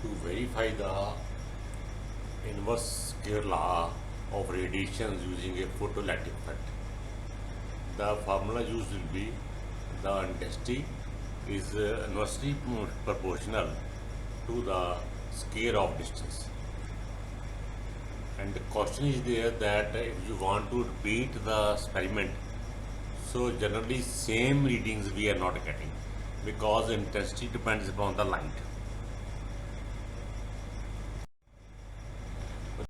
to verify the inverse square law of radiations using a photoelectric effect. The formula used will be the intensity is inversely proportional to the square of distance. And the question is there that if you want to repeat the experiment, so generally same readings we are not getting because intensity depends upon the light.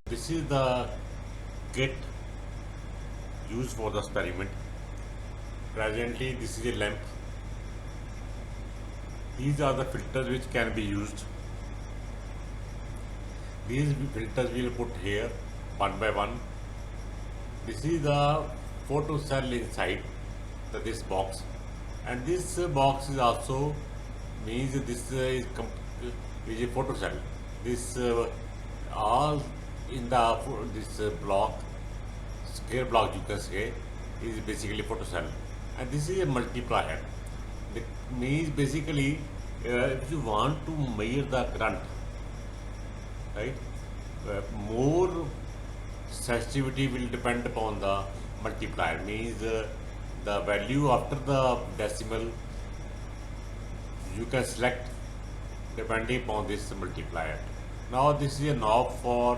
This is the kit used for the experiment. Presently, this is a lamp. These are the filters which can be used. These filters we will put here one by one. This is the photo cell inside this box, and this box is also means this is a photo cell. This all in the this block, square block you can say, is basically photo cell, and this is a multiplier. It means basically if you want to measure the current, right, more sensitivity will depend upon the multiplier. Means the value after the decimal you can select depending upon this multiplier. Now this is a knob for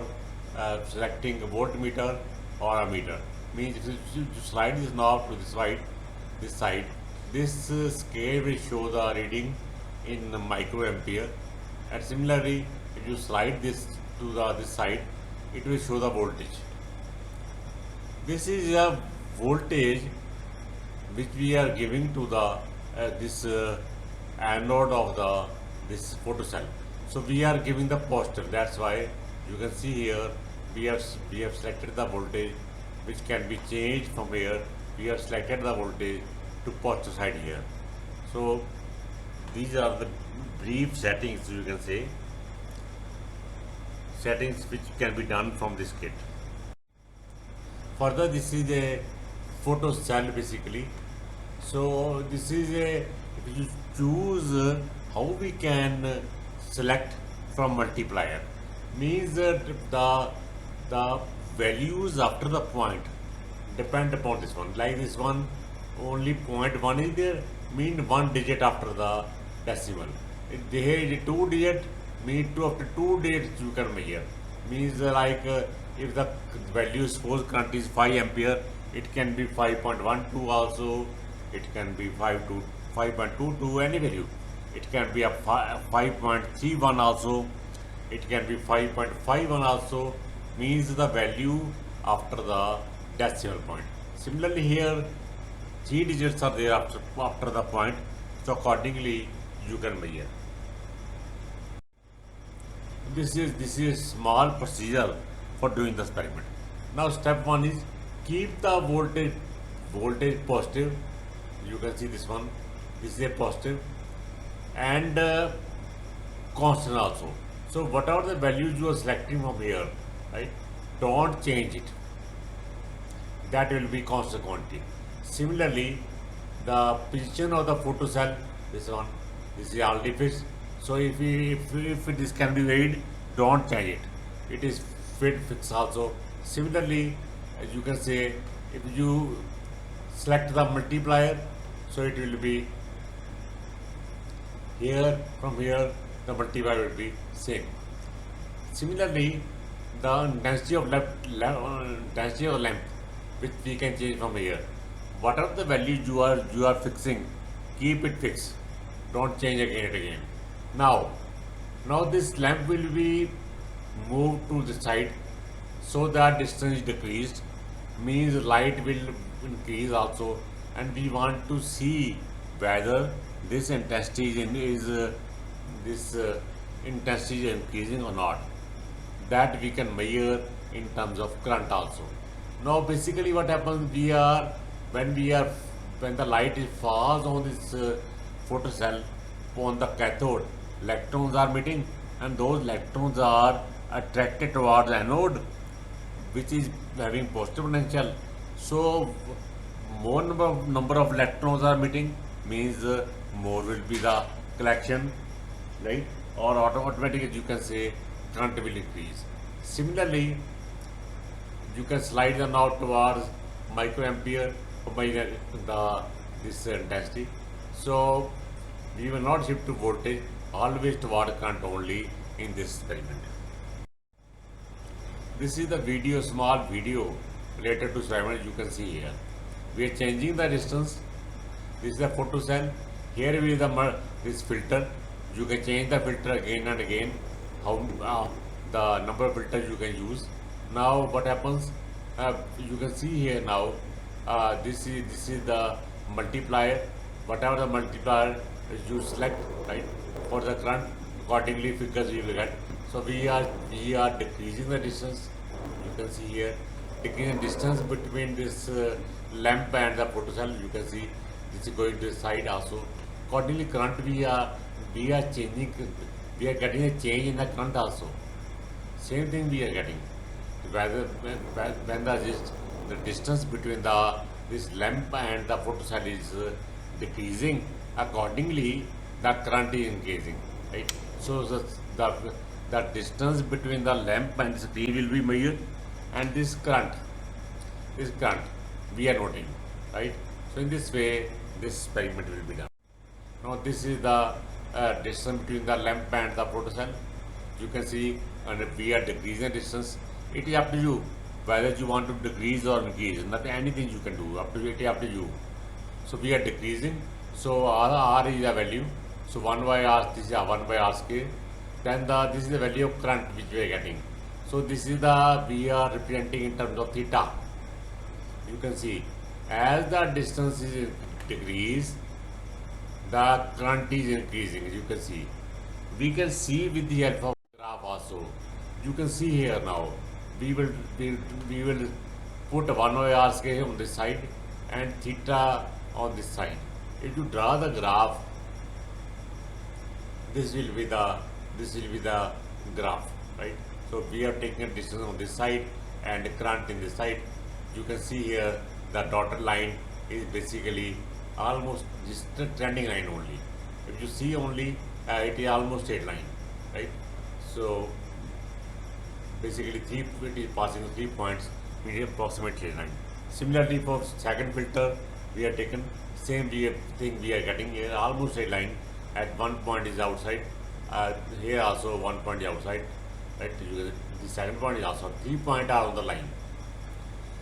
selecting a voltmeter or a meter. Means if you slide this knob to this side, this scale will show the reading in microampere, and similarly if you slide this to this side, it will show the voltage. This is a voltage which we are giving to the this anode of this photocell. So we are giving the positive. That's why you can see here we have selected the voltage which can be changed from here. We have selected the voltage to positive side here. So these are the brief settings, you can say, settings which can be done from this kit. Further, this is a photo cell basically. So this is a, if you choose how we can select from multiplier, means that the values after the point depend upon this one. Like this one, only 0.1 is there, mean one digit after the decimal. If there is a 2 digit, mean after 2 digits you can measure. Means like if the value suppose current is 5 ampere, it can be 5.12 also, it can be 5.22, any value. It can be a 5.31 also, it can be 5.51 also, means the value after the decimal point. Similarly here 3 digits are there after the point, so accordingly you can measure. This is small procedure for doing the experiment. Now step 1 is keep the voltage positive. You can see this one, this is a positive, and constant also. So whatever the values you are selecting from here, right, don't change it. That will be constant quantity. Similarly, the position of the photocell, this one, this is already fixed. So if this can be varied, don't change it. It is fixed also. Similarly, as you can say, if you select the multiplier, so it will be here, from here the multiplier will be same. Similarly, the intensity of lamp, which we can change from here. Whatever the value you are fixing, keep it fixed. Don't change again and again. Now this lamp will be moved to the side, so that distance is decreased. Means light will increase also, and we want to see whether this intensity intensity is increasing or not. That we can measure in terms of current also. Now basically what happens, when the light falls on this photocell, on the cathode, electrons are meeting, and those electrons are attracted towards the anode, which is having positive potential. So more number of electrons are meeting, means more will be the collection, right? or automatically you can say current will increase. Similarly, you can slide the knob towards microampere by this intensity. So we will not shift to voltage, always toward current only in this experiment. This is the video, small video related to experiment you can see here. We are changing the distance. This is the photocell. Here we the this filter. You can change the filter again and again. How the number of filters you can use. Now what happens? You can see here now. This is the multiplier. Whatever the multiplier you select, right, for the current, accordingly figures you will get. So we are decreasing the distance. You can see here, decreasing the distance between this lamp and the photocell. You can see this is going to the side also. Accordingly, current we are changing. We are getting a change in the current also. Same thing we are getting. Whether when the distance between this lamp and the photocell is decreasing, accordingly the current is increasing, right? So the distance between the lamp and the screen will be measured, and this current we are noting, right? So in this way this experiment will be done. Now this is the distance between the lamp and the photocell. You can see, and we are decreasing distance. It is up to you whether you want to decrease or increase. Nothing, anything you can do. It is up to you. So we are decreasing. So R is the value. So 1 by R, this is 1 by R square. Then this is the value of current which we are getting. So this is we are representing in terms of theta. You can see as the distance is decreased, the current is increasing. You can see. We can see with the help of graph also. You can see here now. We will put 1 by R square on this side and theta on this side. If you draw the graph, this will be the graph, right? So we are taking a distance on this side and current in this side. You can see here the dotted line is basically almost just a trending line only. If you see only, it is almost straight line, right? So basically it is passing 3 points, medium approximate straight line. Similarly for second filter, we are taken same thing we are getting here, almost straight line. At one point is outside, here also 1 point is outside, right? The second point is also 3 points are on the line.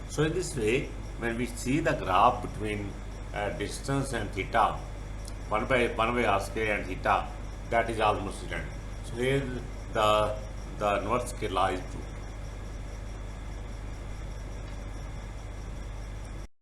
So in this way, when we see the graph between distance and theta, 1 by R square and theta, that is almost straight line. So here the Nernst law is true.